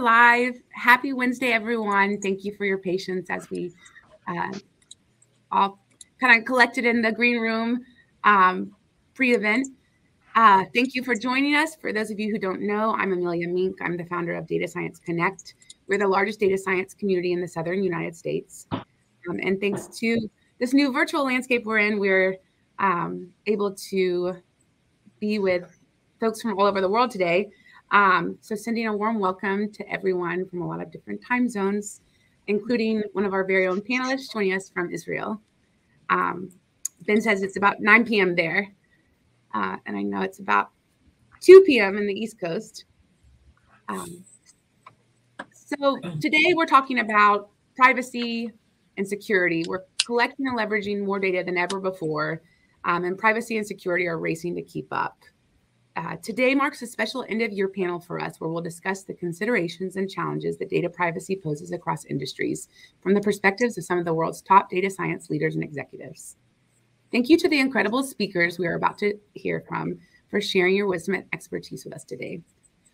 live. Happy Wednesday, everyone. Thank you for your patience as we all kind of collected in the green room pre-event. Thank you for joining us. For those of you who don't know, I'm Amelia Mink. I'm the founder of Data Science Connect. We're the largest data science community in the Southern United States. And thanks to this new virtual landscape we're in, we're able to be with folks from all over the world today. So sending a warm welcome to everyone from a lot of different time zones, including one of our very own panelists joining us from Israel. Ben says it's about 9 p.m. there. And I know it's about 2 p.m. in the East Coast. So today we're talking about privacy and security. We're collecting and leveraging more data than ever before, and privacy and security are racing to keep up. Today marks a special end-of-year panel for us where we'll discuss the considerations and challenges that data privacy poses across industries from the perspectives of some of the world's top data science leaders and executives. Thank you to the incredible speakers we are about to hear from for sharing your wisdom and expertise with us today.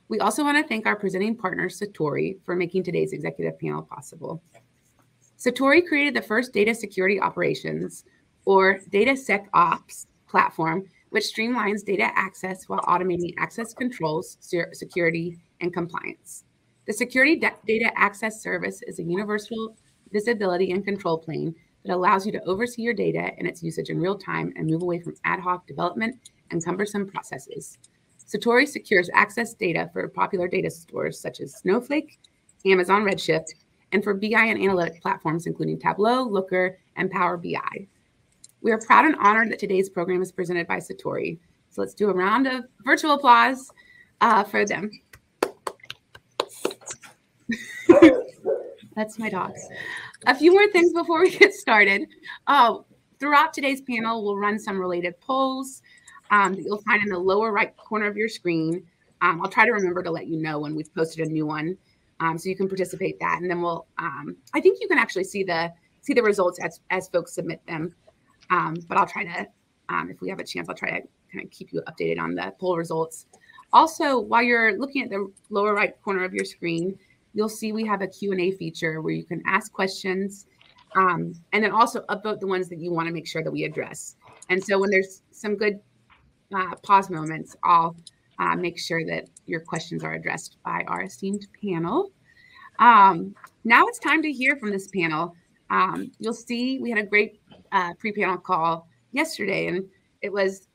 We also want to thank our presenting partner, Satori, for making today's executive panel possible. Satori created the first data security operations, or DataSecOps platform, which streamlines data access while automating access controls, security, and compliance. The Security Data Access Service is a universal visibility and control plane that allows you to oversee your data and its usage in real time and move away from ad hoc development and cumbersome processes. Satori secures access data for popular data stores such as Snowflake, Amazon Redshift, and for BI and analytic platforms including Tableau, Looker, and Power BI. We are proud and honored that today's program is presented by Satori. So let's do a round of virtual applause for them. That's my dogs. A few more things before we get started. Throughout today's panel, we'll run some related polls that you'll find in the lower right corner of your screen. I'll try to remember to let you know when we've posted a new one, so you can participate that. And then we'll, I think you can actually see the results as folks submit them. But I'll try to, if we have a chance, I'll try to kind of keep you updated on the poll results. Also, while you're looking at the lower right corner of your screen, you'll see we have a Q&A feature where you can ask questions and then also upvote the ones that you want to make sure that we address. And so when there's some good pause moments, I'll make sure that your questions are addressed by our esteemed panel. Now it's time to hear from this panel. You'll see we had a great pre-panel call yesterday, and it was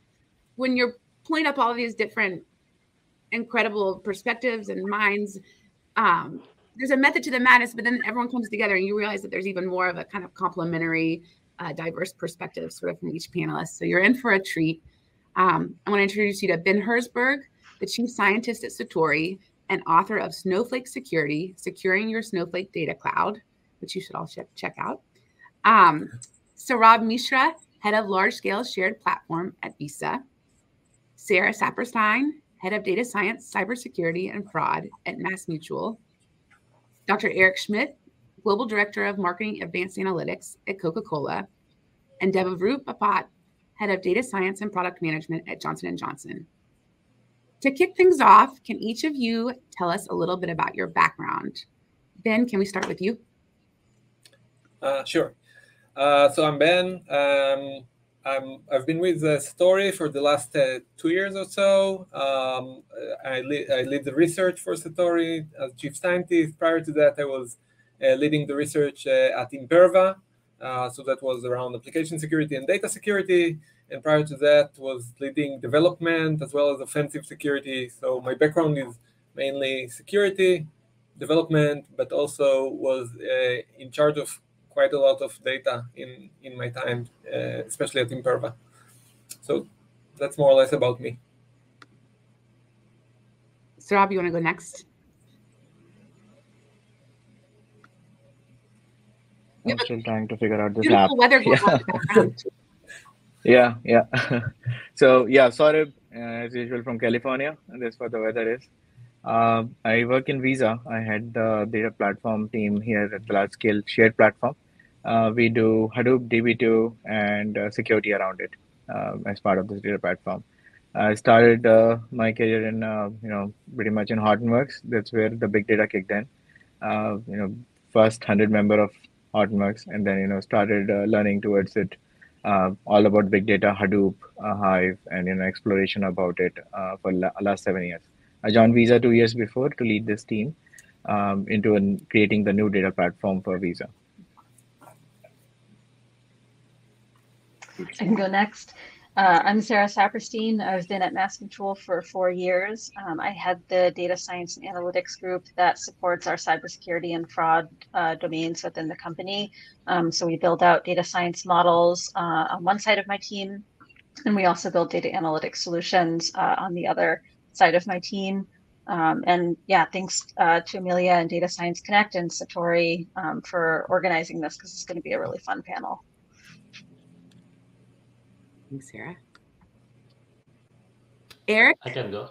when you're pulling up all of these different incredible perspectives and minds, there's a method to the madness, but then everyone comes together and you realize that there's even more of a kind of complementary, diverse perspective sort of from each panelist. So you're in for a treat. I want to introduce you to Ben Herzberg, the chief scientist at Satori and author of Snowflake Security, Securing Your Snowflake Data Cloud, which you should all check out. Saurabh Mishra, head of large-scale shared platform at Visa. Sarah Saperstein, head of data science, cybersecurity, and fraud at MassMutual. Dr. Eric Schmidt, global director of marketing advanced analytics at Coca-Cola. And Devavroot Bapat, head of data science and product management at Johnson & Johnson. To kick things off, can each of you tell us a little bit about your background? Ben, can we start with you? Sure. So I'm Ben. I've been with Satori for the last 2 years or so. I lead the research for Satori as chief scientist. Prior to that, I was leading the research at Imperva. So that was around application security and data security. And prior to that was leading development as well as offensive security. So my background is mainly security, development, but also was in charge of quite a lot of data in my time, especially at Imperva. So that's more or less about me. Saurabh, you want to go next? I'm still trying to figure out this Beautiful app. weather going on in the background. Yeah. So yeah, Saurabh, as usual from California, and that's what the weather is. I work in Visa. I had the data platform team here at the large scale shared platform. We do Hadoop, DB2, and security around it as part of this data platform. I started my career in, pretty much in Hortonworks. That's where the big data kicked in. Uh, you know, First 100 member of Hortonworks, and then, started learning towards it, all about big data, Hadoop, Hive, and, exploration about it for last 7 years. I joined Visa 2 years before to lead this team into creating the new data platform for Visa. I can go next. I'm Sarah Saperstein. I've been at MassMutual for 4 years. I had the data science and analytics group that supports our cybersecurity and fraud domains within the company. So we build out data science models on one side of my team, and we also build data analytics solutions on the other side of my team. And yeah, thanks to Amelia and Data Science Connect and Satori for organizing this, because it's going to be a really fun panel. Thanks, Sarah. Eric? I can go.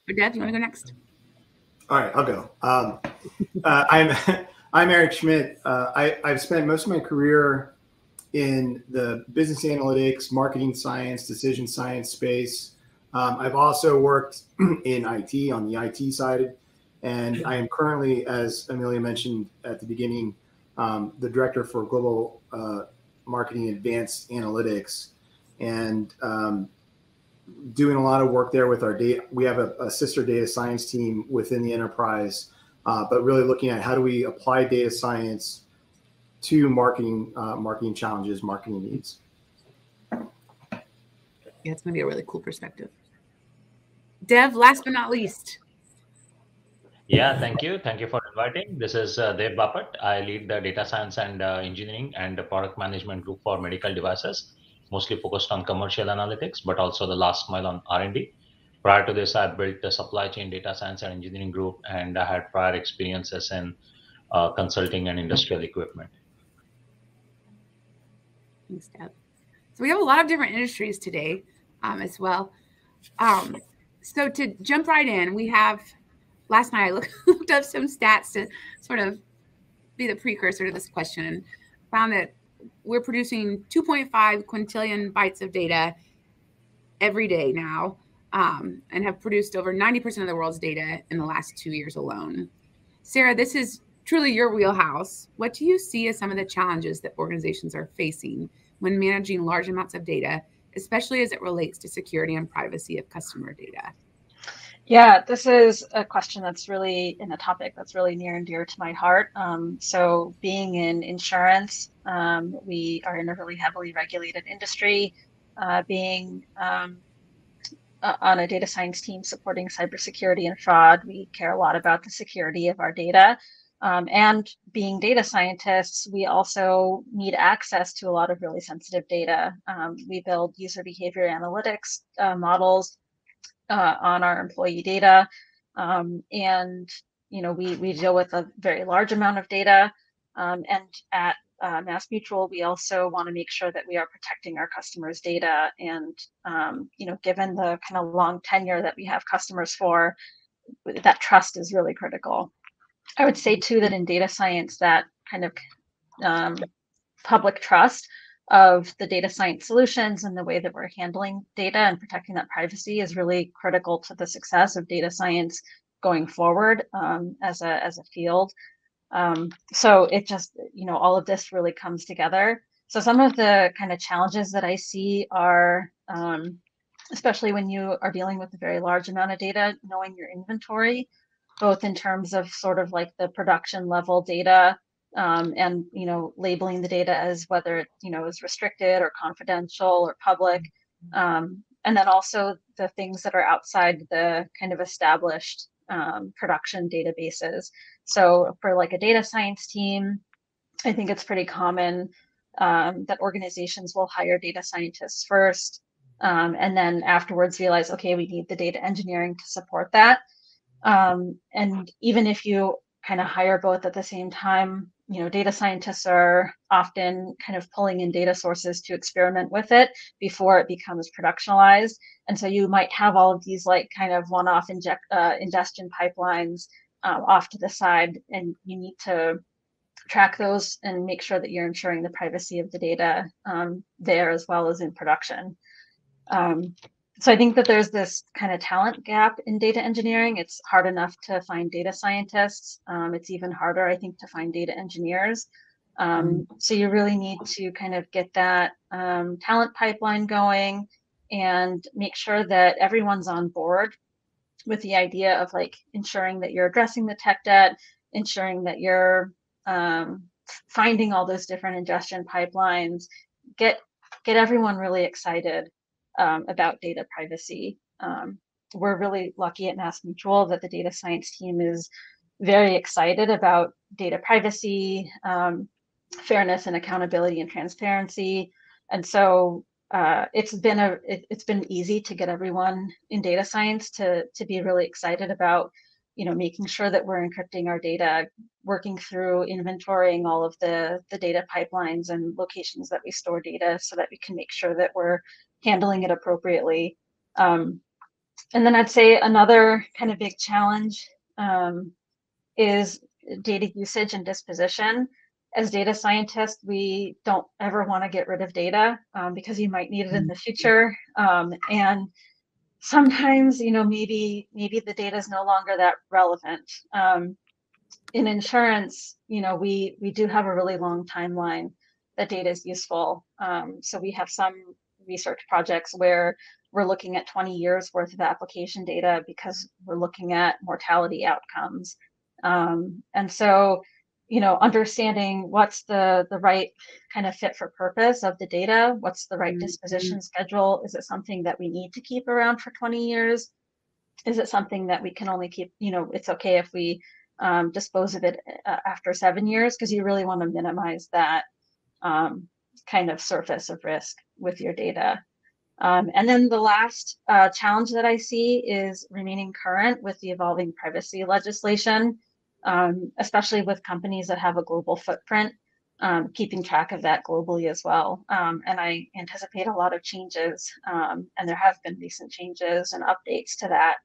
Or Dev, you want to go next? All right, I'll go. I'm Eric Schmidt. I've spent most of my career in the business analytics, marketing science, decision science space. I've also worked in IT on the IT side, and I am currently, as Amelia mentioned at the beginning, the director for global marketing advanced analytics, and doing a lot of work there with our data. We have a sister data science team within the enterprise, but really looking at how do we apply data science to marketing challenges, marketing needs. Yeah, it's going to be a really cool perspective. Dev, last but not least. Yeah, thank you. Thank you for inviting. This is Dev Bapat. I lead the data science and engineering and the product management group for medical devices, mostly focused on commercial analytics, but also the last mile on R&D. Prior to this, I built the supply chain data science and engineering group, and I had prior experiences in consulting and industrial equipment. Thanks, Dev. So we have a lot of different industries today as well. So to jump right in, we have, last night I looked up some stats to sort of be the precursor to this question, and found that we're producing 2.5 quintillion bytes of data every day now, and have produced over 90% of the world's data in the last 2 years alone. Sarah, this is truly your wheelhouse. What do you see as some of the challenges that organizations are facing when managing large amounts of data, especially as it relates to security and privacy of customer data? Yeah, this is a question that's really, in a topic that's really near and dear to my heart. So being in insurance, we are in a really heavily regulated industry. Being on a data science team supporting cybersecurity and fraud, we care a lot about the security of our data. And being data scientists, we also need access to a lot of really sensitive data. We build user behavior analytics models on our employee data. And, we deal with a very large amount of data. And at MassMutual, we also want to make sure that we are protecting our customers' data. And, given the kind of long tenure that we have customers for, that trust is really critical. I would say, too, that in data science, that kind of public trust of the data science solutions and the way that we're handling data and protecting that privacy is really critical to the success of data science going forward as a field. So it just, all of this really comes together. So some of the kind of challenges that I see are, especially when you are dealing with a very large amount of data, knowing your inventory, both in terms of sort of like the production level data, and labeling the data as whether it is restricted or confidential or public, and then also the things that are outside the kind of established production databases. So for like a data science team, I think it's pretty common that organizations will hire data scientists first, and then afterwards realize, okay, we need the data engineering to support that. And even if you kind of hire both at the same time, data scientists are often kind of pulling in data sources to experiment with it before it becomes productionalized. And so you might have all of these like kind of one-off ingestion pipelines off to the side, and you need to track those and make sure that you're ensuring the privacy of the data there as well as in production. So I think that there's this kind of talent gap in data engineering. It's hard enough to find data scientists. It's even harder, I think, to find data engineers. So you really need to kind of get that talent pipeline going and make sure that everyone's on board with the idea of like ensuring that you're addressing the tech debt, ensuring that you're finding all those different ingestion pipelines, get everyone really excited about data privacy. We're really lucky at MassMutual that the data science team is very excited about data privacy, fairness and accountability and transparency. And so it's been easy to get everyone in data science to be really excited about, making sure that we're encrypting our data, working through inventorying all of the data pipelines and locations that we store data so that we can make sure that we're handling it appropriately. And then I'd say another kind of big challenge is data usage and disposition. As data scientists, we don't ever want to get rid of data because you might need it in the future. And sometimes, maybe the data is no longer that relevant. In insurance, we do have a really long timeline that data is useful. So we have some research projects where we're looking at 20 years worth of application data because we're looking at mortality outcomes. And so, understanding what's the right kind of fit for purpose of the data, what's the right disposition schedule? Is it something that we need to keep around for 20 years? Is it something that we can only keep, it's okay if we dispose of it after 7 years? Because you really want to minimize that kind of surface of risk with your data. And then the last challenge that I see is remaining current with the evolving privacy legislation, especially with companies that have a global footprint, keeping track of that globally as well. And I anticipate a lot of changes, and there have been recent changes and updates to that.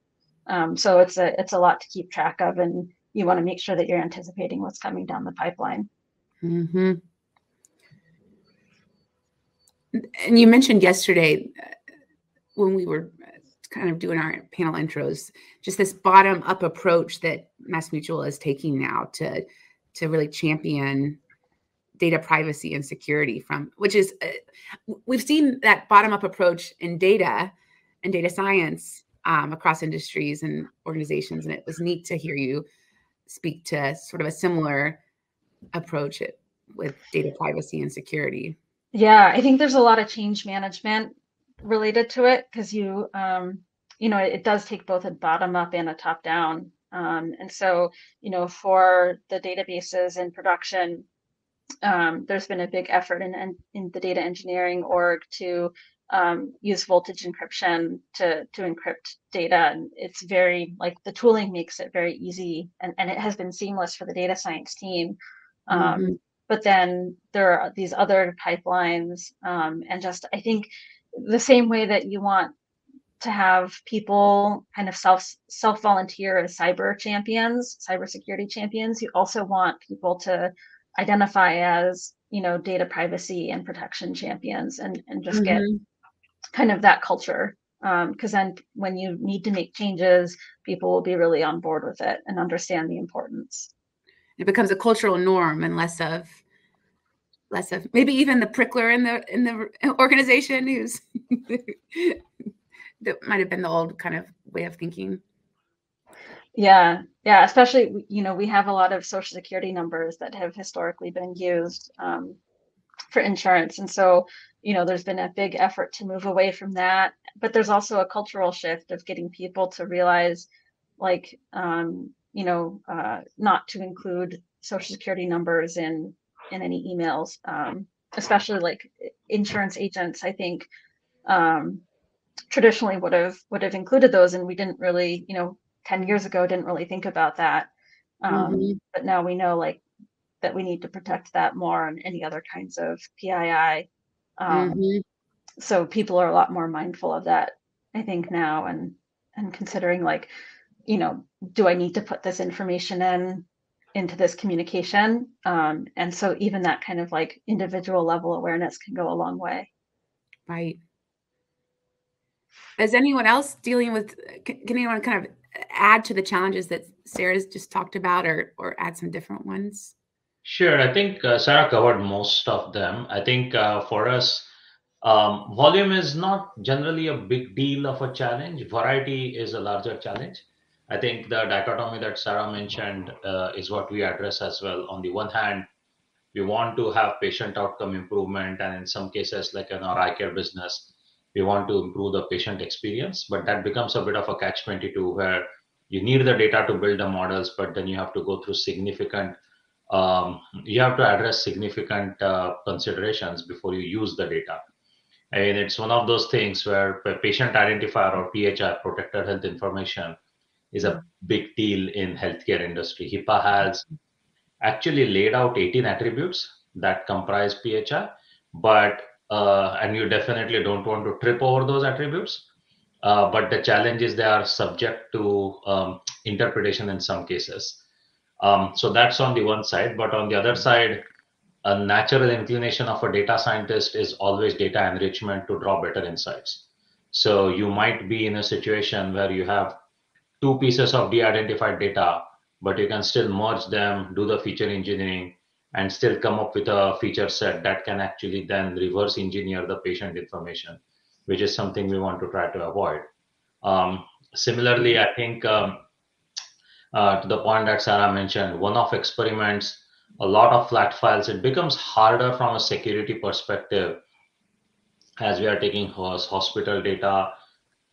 So it's a lot to keep track of, and you want to make sure that you're anticipating what's coming down the pipeline. Mm-hmm. And you mentioned yesterday when we were kind of doing our panel intros, just this bottom-up approach that MassMutual is taking now to really champion data privacy and security which is, we've seen that bottom-up approach in data and data science across industries and organizations. And it was neat to hear you speak to sort of a similar approach with data privacy and security. Yeah, I think there's a lot of change management related to it because it does take both a bottom up and a top down. And so, for the databases in production, there's been a big effort in the data engineering org to use voltage encryption to encrypt data. And it's very, like, the tooling makes it very easy, and it has been seamless for the data science team. But then there are these other pipelines, and just, I think the same way that you want to have people kind of self-volunteer as cybersecurity champions, you also want people to identify as, data privacy and protection champions, and just get kind of that culture. Because then when you need to make changes, people will be really on board with it and understand the importance. It becomes a cultural norm and less of maybe even the prickler in the organization who's that might have been the old kind of way of thinking. Yeah, especially, we have a lot of social security numbers that have historically been used for insurance. And so, there's been a big effort to move away from that. But there's also a cultural shift of getting people to realize, like, not to include social security numbers in any emails, especially like insurance agents, I think, traditionally would have included those, and we didn't really, 10 years ago, didn't really think about that. But now we know, like, that we need to protect that more and any other kinds of PII. So people are a lot more mindful of that, I think, now, and considering, like, do I need to put this information into this communication? And so even that kind of, like, individual level awareness can go a long way. Right. Is anyone else dealing with, can anyone kind of add to the challenges that Sarah's just talked about, or add some different ones? Sure. I think Sarah covered most of them. I think for us, volume is not generally a big deal of a challenge. Variety is a larger challenge. I think the dichotomy that Sarah mentioned is what we address as well. On the one hand, we want to have patient outcome improvement, and in some cases, like in our eye care business, we want to improve the patient experience. But that becomes a bit of a catch-22, where you need the data to build the models, but then you have to go through significant you have to address significant considerations before you use the data. And it's one of those things where patient identifier, or PHI, protected health information, is a big deal in healthcare industry. HIPAA has actually laid out 18 attributes that comprise PHI, but and you definitely don't want to trip over those attributes. But the challenge is they are subject to interpretation in some cases. So that's on the one side. But on the other side, a natural inclination of a data scientist is always data enrichment to draw better insights. So you might be in a situation where you have two pieces of de-identified data, but you can still merge them, do the feature engineering, and still come up with a feature set that can actually then reverse engineer the patient information, which is something we want to try to avoid. Similarly, I think to the point that Sarah mentioned, one-off experiments, a lot of flat files, it becomes harder from a security perspective as we are taking hospital data,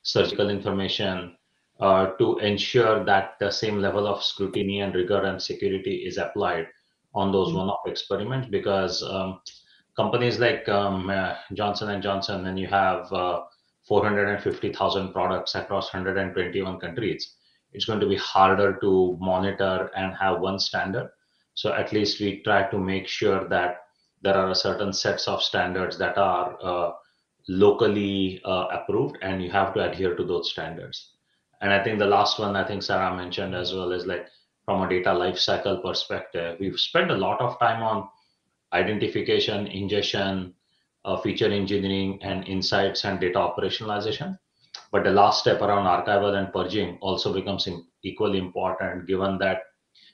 surgical information, to ensure that the same level of scrutiny and rigor and security is applied on those one-off experiments, because companies like Johnson & Johnson, when you have 450,000 products across 121 countries, it's going to be harder to monitor and have one standard. So at least we try to make sure that there are certain sets of standards that are locally approved, and you have to adhere to those standards. And I think the last one, I think Sarah mentioned as well, is like from a data lifecycle perspective, we've spent a lot of time on identification, ingestion, feature engineering, and insights and data operationalization. But the last step around archival and purging also becomes equally important, given that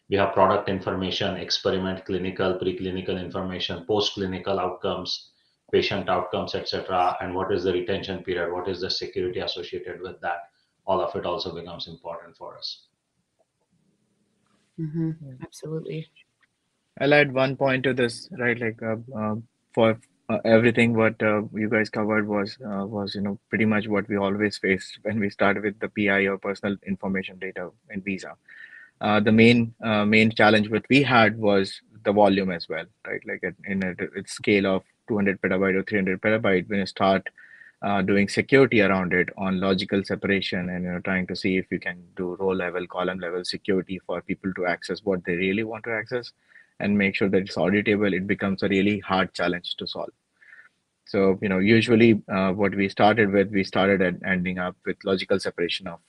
we have product information, experiment, clinical, preclinical information, post-clinical outcomes, patient outcomes, etc. And what is the retention period? What is the security associated with that? All of it also becomes important for us. Absolutely. I'll add one point to this, right? Like for everything what you guys covered was pretty much what we always faced when we started with the PI, or personal information data in Visa. The main challenge that we had was the volume as well, right? Like in a scale of 200 petabyte or 300 petabyte, when you start doing security around it on logical separation, and trying to see if you can do row level, column level security for people to access what they really want to access, and make sure that it's auditable, it becomes a really hard challenge to solve. So, usually what we started at ending up with logical separation of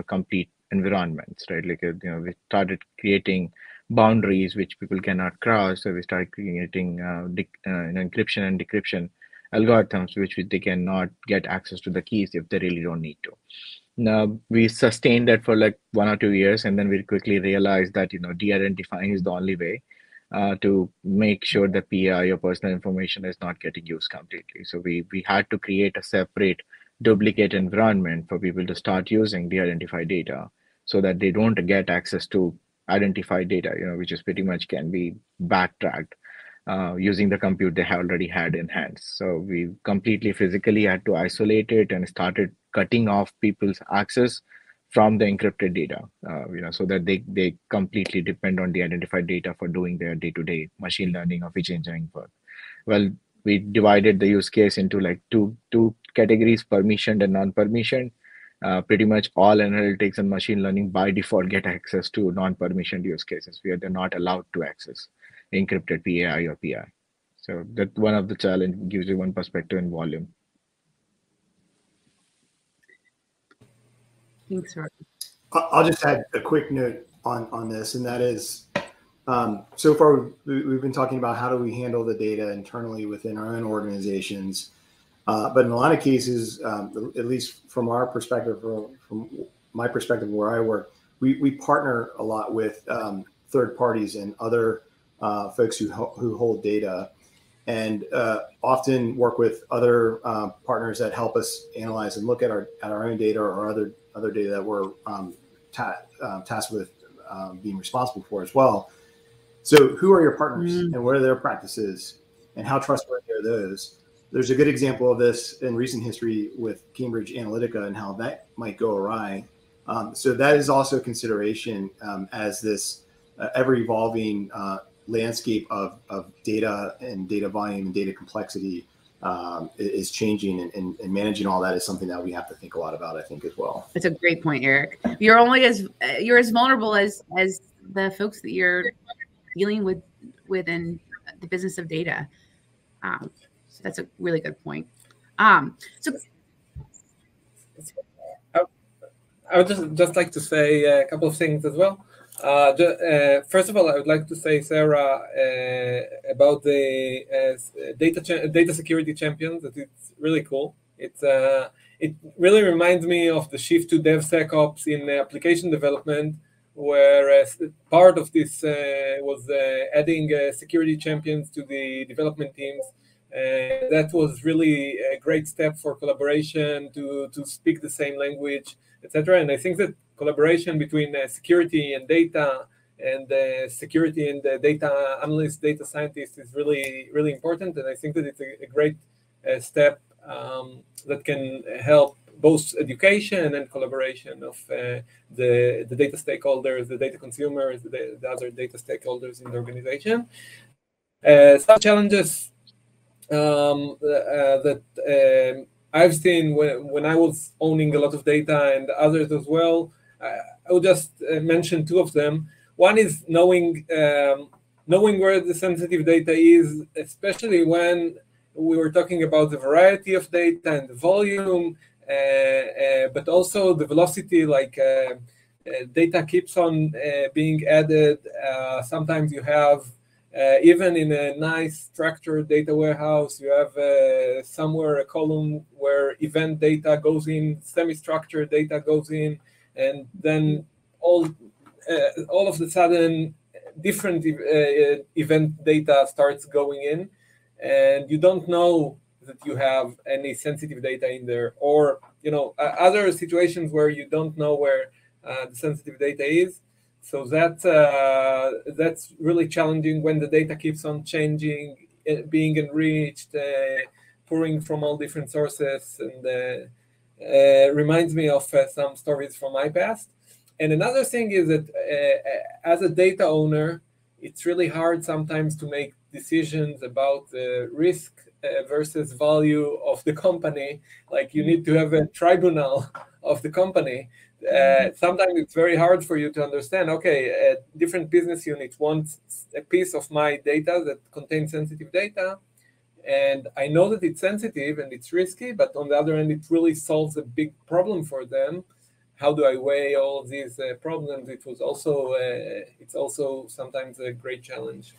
complete environments, right? Like, we started creating boundaries which people cannot cross. So we started creating encryption and decryption algorithms which they cannot get access to the keys if they really don't need to. Now, we sustained that for like 1 or 2 years, and then we quickly realized that, de-identifying is the only way to make sure the PI, or personal information, is not getting used completely. So we had to create a separate duplicate environment for people to start using de-identified data, so that they don't get access to identified data, which is pretty much can be backtracked using the compute they already had in hand. So we completely physically had to isolate it and started cutting off people's access from the encrypted data, so that they completely depend on the identified data for doing their day-to-day machine learning or feature engineering work. Well, we divided the use case into like two categories: permissioned and non-permissioned. Pretty much all analytics and machine learning by default get access to non-permissioned use cases where they're not allowed to access encrypted PAI or PI. So that one of the challenge gives you one perspective in volume. Thanks, Rory. I'll just add a quick note on this, and that is, so far we've been talking about how do we handle the data internally within our own organizations. But in a lot of cases, at least from our perspective, from my perspective where I work, we partner a lot with third parties and other folks who hold data, and often work with other partners that help us analyze and look at our own data or other data that we're tasked with being responsible for as well. So who are your partners and what are their practices and how trustworthy are those? There's a good example of this in recent history with Cambridge Analytica and how that might go awry. So that is also a consideration as this ever-evolving landscape of data and data volume and data complexity is changing, and managing all that is something that we have to think a lot about, I think, as well. It's a great point, Eric. You're as vulnerable as the folks that you're dealing with in the business of data. So that's a really good point. So I would just like to say a couple of things as well. First of all, I would like to say, Sarah, about the data security champions, that it's really cool. It really reminds me of the shift to DevSecOps in application development, where part of this was adding security champions to the development teams. That was really a great step for collaboration, to speak the same language, etc. And I think that collaboration between security and data, and security and the data analyst, data scientist is really, really important. And I think that it's a great step that can help both education and collaboration of the data stakeholders, the data consumers, the other data stakeholders in the organization. Some challenges that I've seen when I was owning a lot of data, and others as well, I will just mention two of them. One is knowing where the sensitive data is, especially when we were talking about the variety of data and the volume, but also the velocity, like data keeps on being added. Sometimes you have, even in a nice structured data warehouse, you have somewhere a column where event data goes in, semi-structured data goes in, and then all of the sudden different event data starts going in, and you don't know that you have any sensitive data in there, or other situations where you don't know where the sensitive data is. So that's really challenging when the data keeps on changing, being enriched, pouring from all different sources, and reminds me of some stories from my past. And another thing is that as a data owner, it's really hard sometimes to make decisions about the risk versus value of the company. Like, you need to have a tribunal of the company. Sometimes it's very hard for you to understand, okay, different business units want a piece of my data that contains sensitive data, and I know that it's sensitive and it's risky, but on the other hand, it really solves a big problem for them. How do I weigh all of these problems? It's also sometimes a great challenge.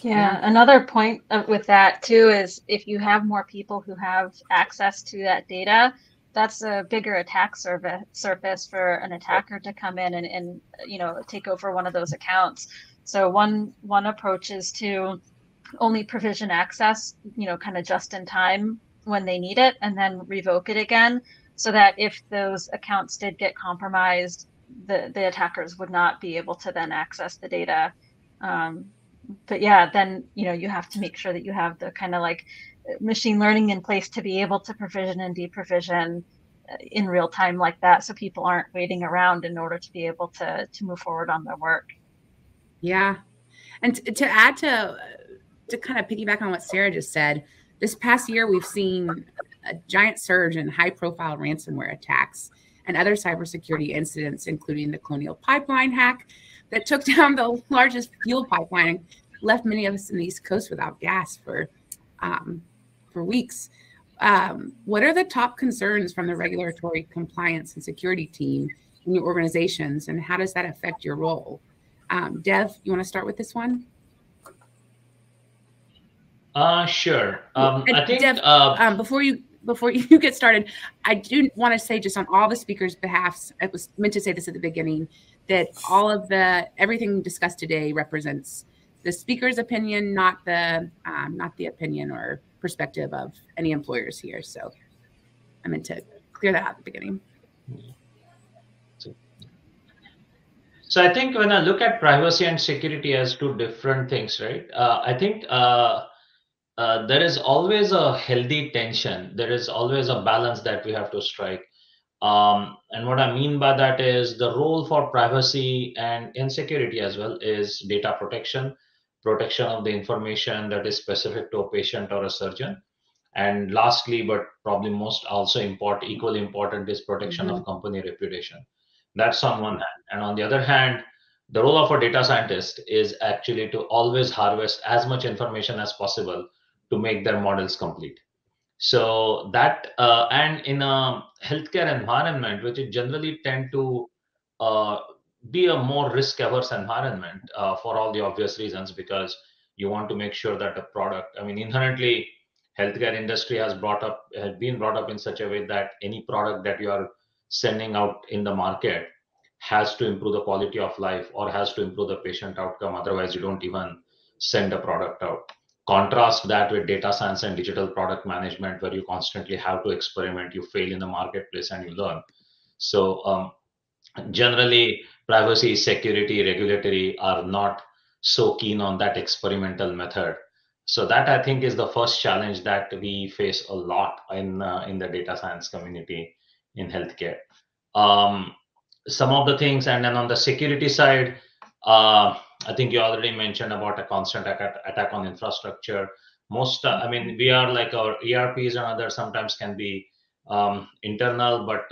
Yeah, another point with that too is if you have more people who have access to that data, that's a bigger attack surface for an attacker to come in and take over one of those accounts. So one approach is to only provision access, kind of just in time when they need it, and then revoke it again, so that if those accounts did get compromised, the attackers would not be able to then access the data. But yeah, then you have to make sure that you have the kind of like machine learning in place to be able to provision and deprovision in real time like that, so people aren't waiting around in order to be able to move forward on their work. Yeah, and to add to kind of piggyback on what Sarah just said, this past year we've seen a giant surge in high-profile ransomware attacks and other cybersecurity incidents, including the Colonial Pipeline hack that took down the largest fuel pipeline and left many of us in the East Coast without gas for weeks. What are the top concerns from the regulatory compliance and security team in your organizations, and how does that affect your role? Dev, you want to start with this one? Sure. I think Dev, before you get started, I do want to say, just on all the speakers' behalfs, I was meant to say this at the beginning, that all of everything discussed today represents the speaker's opinion, not the opinion or perspective of any employers here. So I meant to clear that out at the beginning. So I think when I look at privacy and security as two different things, right? I think there is always a healthy tension. There is always a balance that we have to strike. And what I mean by that is the role for privacy and insecurity as well is data protection, protection of the information that is specific to a patient or a surgeon. And lastly, but probably most also equally important, is protection of company reputation. That's on one hand. And on the other hand, the role of a data scientist is actually to always harvest as much information as possible to make their models complete. So that, and in a healthcare environment, which it generally tend to uh, be a more risk-averse environment for all the obvious reasons, because you want to make sure that the product, I mean, inherently, healthcare industry has been brought up in such a way that any product that you are sending out in the market has to improve the quality of life or has to improve the patient outcome. Otherwise, you don't even send a product out. Contrast that with data science and digital product management, where you constantly have to experiment, you fail in the marketplace, and you learn. So generally, privacy, security, regulatory are not so keen on that experimental method. So that, I think, is the first challenge that we face a lot in the data science community in healthcare. Um, some of the things, and then on the security side, I think you already mentioned about a constant attack on infrastructure. I mean, we are like our ERPs and others sometimes can be internal, but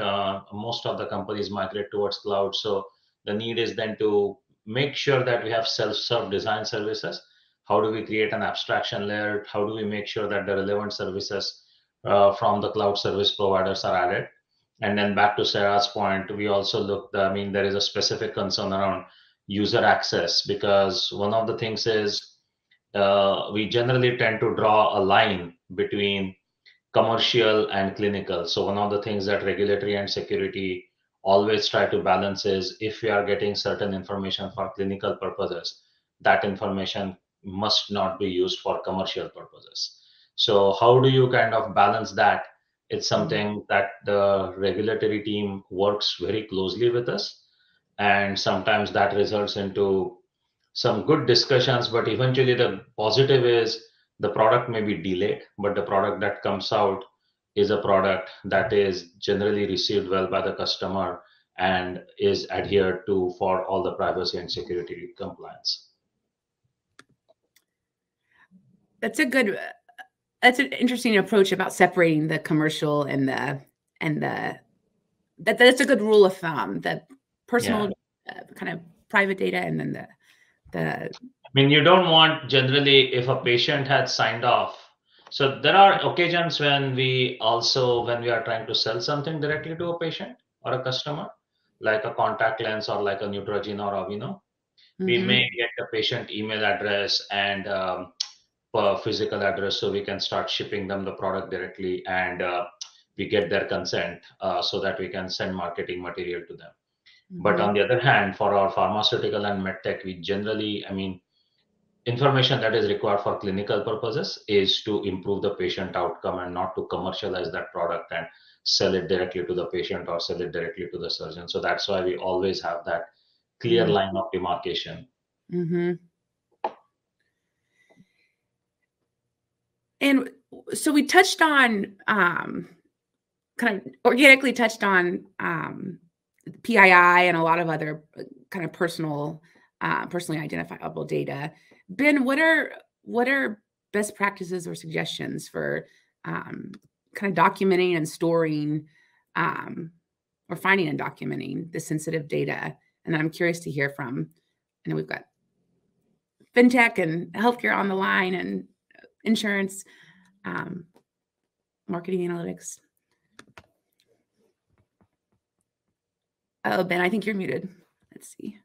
most of the companies migrate towards cloud. So the need is then to make sure that we have self-serve design services. How do we create an abstraction layer? How do we make sure that the relevant services from the cloud service providers are added? And then back to Sarah's point, we also I mean, there is a specific concern around user access, because one of the things is we generally tend to draw a line between commercial and clinical. So one of the things that regulatory and security always try to balance is, if we are getting certain information for clinical purposes, that information must not be used for commercial purposes. So how do you kind of balance that? It's something that the regulatory team works very closely with us, and sometimes that results into some good discussions, but eventually the positive is the product may be delayed, but the product that comes out is a product that is generally received well by the customer and is adhered to for all the privacy and security compliance. That's an interesting approach about separating the commercial and that's a good rule of thumb, the personal kind of private data, and then I mean, you don't want, generally, if a patient had signed off. So there are occasions when we are trying to sell something directly to a patient or a customer, like a contact lens or like a Neutrogena or Aveeno. We may get the patient email address and physical address, so we can start shipping them the product directly, and we get their consent so that we can send marketing material to them. But on the other hand, for our pharmaceutical and medtech, we generally, I mean, information that is required for clinical purposes is to improve the patient outcome and not to commercialize that product and sell it directly to the patient or sell it directly to the surgeon. So that's why we always have that clear line of demarcation. And so we touched on, kind of organically touched on PII and a lot of other kind of personally identifiable data. Ben, what are best practices or suggestions for kind of documenting and storing or finding and documenting the sensitive data? And I'm curious to hear from, I know we've got fintech and healthcare on the line, and insurance, marketing analytics. Oh, Ben, I think you're muted. Let's see.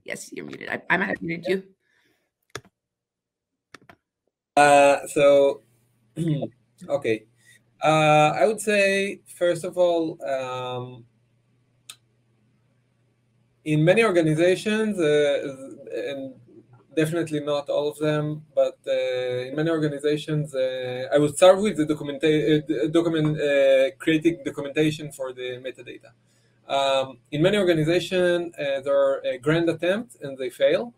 Yes, you're muted. I might have muted you. So, okay. I would say, first of all, in many organizations, and definitely not all of them, but in many organizations, I would start with the creating documentation for the metadata. In many organizations, there are grand attempts and they fail.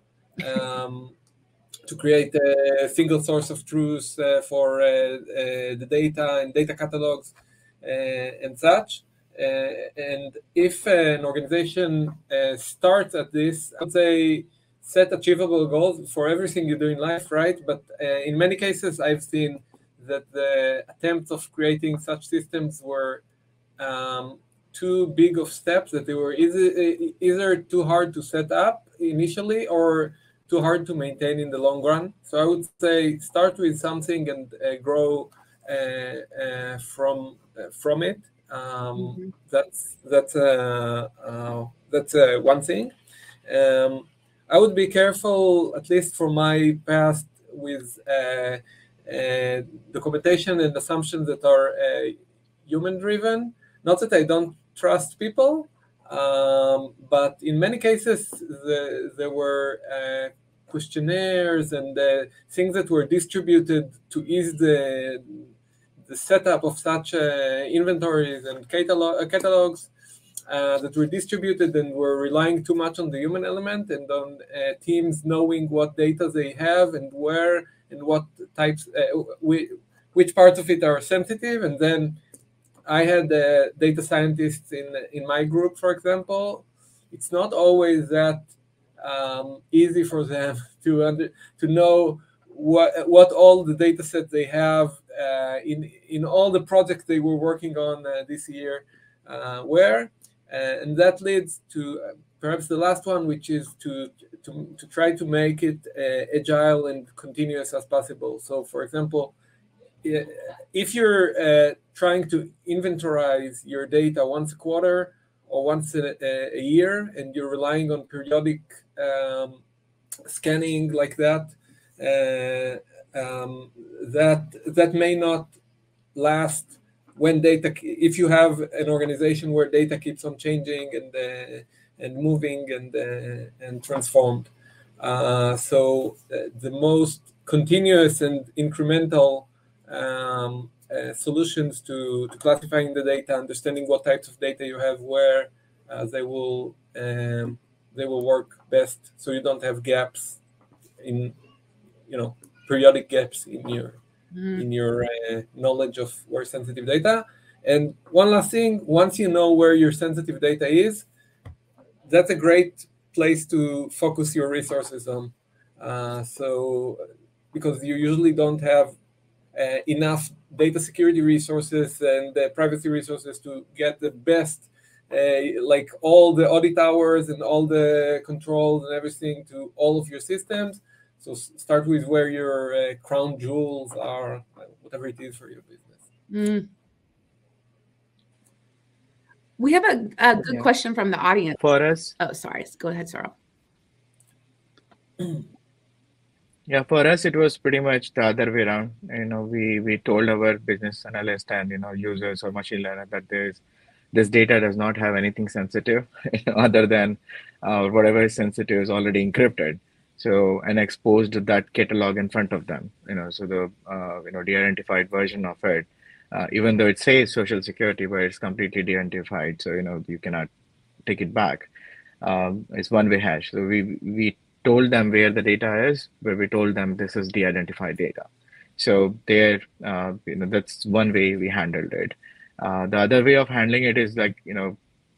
To create a single source of truth for the data and data catalogs and such. And if an organization starts at this, I would say set achievable goals for everything you do in life, right? But in many cases, I've seen that the attempts of creating such systems were too big of steps, that they were either too hard to set up initially or too hard to maintain in the long run. So I would say start with something and grow from it. That's one thing. I would be careful, at least from my past, with documentation and assumptions that are human driven. Not that I don't trust people, but in many cases, there were questionnaires and things that were distributed to ease the setup of such inventories and catalogs that were distributed and were relying too much on the human element and on teams knowing what data they have and where and what types, which parts of it are sensitive. And then I had data scientists in my group, for example. It's not always that easy for them to know what all the data sets they have in all the projects they were working on this year were, and that leads to perhaps the last one, which is to try to make it agile and continuous as possible. So, for example, if you're trying to inventorize your data once a quarter or once a year, and you're relying on periodic scanning like that, that may not last when data. If you have an organization where data keeps on changing and moving and transformed, so the most continuous and incremental solutions to classifying the data, understanding what types of data you have, where they will work best, so you don't have gaps in, periodic gaps in your knowledge of where sensitive data. And one last thing, once you know where your sensitive data is, that's a great place to focus your resources on. So because you usually don't have enough data security resources and privacy resources to get the best, like all the audit hours and all the controls and everything to all of your systems. So start with where your crown jewels are, whatever it is for your business. We have a good question from the audience. For us. Oh, sorry. Go ahead, Sarah. Yeah, for us, it was pretty much the other way around. We told our business analyst and, users or machine learner that this data does not have anything sensitive other than whatever is sensitive is already encrypted. So, and exposed that catalog in front of them, so the, de-identified version of it, even though it says social security, but it's completely de-identified. So, you cannot take it back. It's one-way hash. So we told them where the data is, but we told them this is de-identified data. So there, that's one way we handled it. The other way of handling it is like,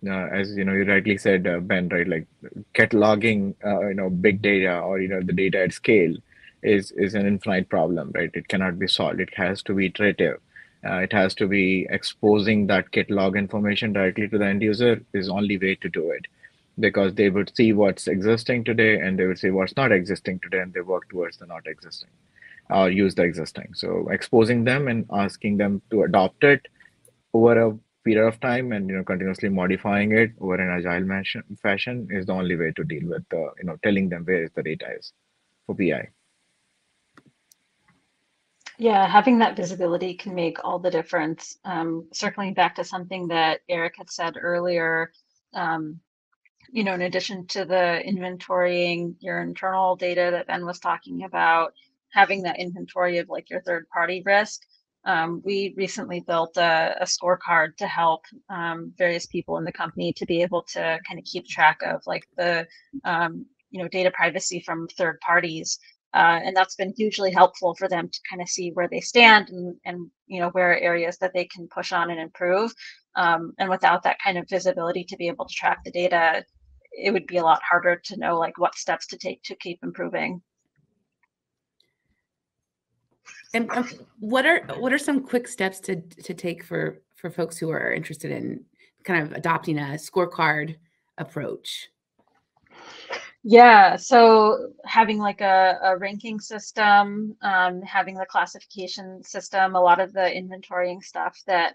as you rightly said, Ben, right? Like cataloging, big data or the data at scale is an infinite problem, right? It cannot be solved. It has to be iterative. It has to be exposing that catalog information directly to the end user is the only way to do it, because they would see what's existing today and they would see what's not existing today, and they work towards the not existing or use the existing. So exposing them and asking them to adopt it over a period of time and continuously modifying it over an agile fashion is the only way to deal with telling them where the data is for BI. Yeah, having that visibility can make all the difference. Circling back to something that Eric had said earlier, you know, in addition to the inventorying your internal data that Ben was talking about, having that inventory of like your third party risk. We recently built a scorecard to help various people in the company to be able to kind of keep track of like the you know, data privacy from third parties. And that's been hugely helpful for them to kind of see where they stand and you know, where are areas that they can push on and improve. And without that kind of visibility to be able to track the data, it would be a lot harder to know like what steps to take to keep improving. And what are some quick steps to take for folks who are interested in kind of adopting a scorecard approach? Yeah, so having like a ranking system, having the classification system, a lot of the inventorying stuff that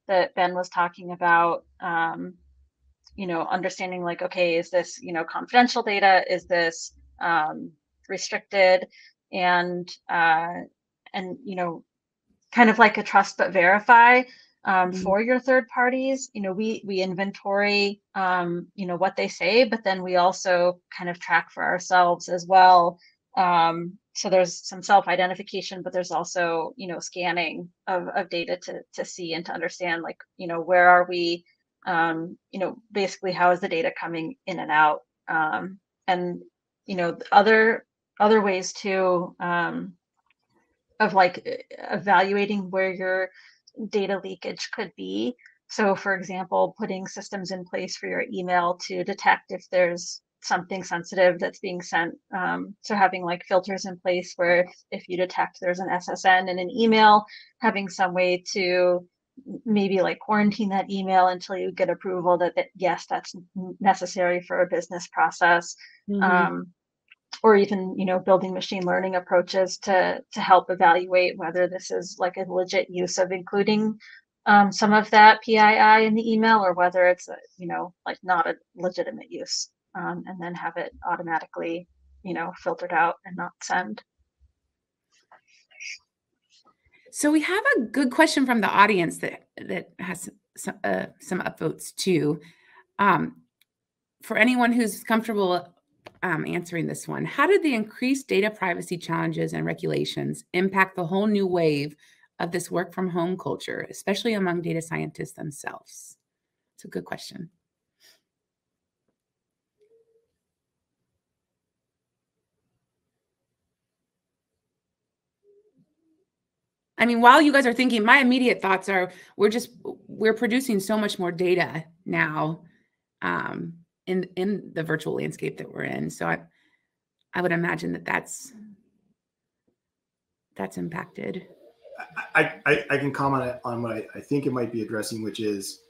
that Ben was talking about, you know, understanding like, okay, is this, you know, confidential data? Is this restricted? And you know, kind of like a trust but verify for your third parties. You know, we inventory, you know, what they say, but then we also kind of track for ourselves as well. So there's some self-identification, but there's also, you know, scanning of data to see and to understand, like, you know, where are we, you know, basically how is the data coming in and out, and you know, other ways too, of like evaluating where your data leakage could be. So for example, putting systems in place for your email to detect if there's something sensitive that's being sent. So having like filters in place where if you detect there's an SSN in an email, having some way to maybe like quarantine that email until you get approval that yes, that's necessary for a business process. Or even, you know, building machine learning approaches to help evaluate whether this is like a legit use of including some of that PII in the email, or whether it's you know, like not a legitimate use, and then have it automatically, you know, filtered out and not send. So we have a good question from the audience that has some upvotes too. For anyone who's comfortable answering this one, how did the increased data privacy challenges and regulations impact the whole new wave of this work from home culture, especially among data scientists themselves? It's a good question. I mean, while you guys are thinking, my immediate thoughts are we're producing so much more data now in the virtual landscape that we're in. So I would imagine that that's impacted. I can comment on what I think it might be addressing, which is,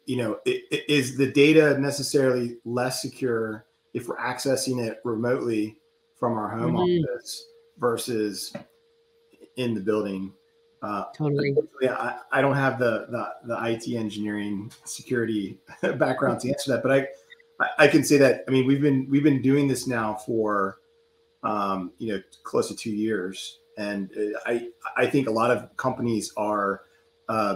you know, is the data necessarily less secure if we're accessing it remotely from our home office versus in the building? Totally. I don't have the IT engineering security background to answer that, but I can say that, I mean, we've been doing this now for you know, close to 2 years, and I think a lot of companies are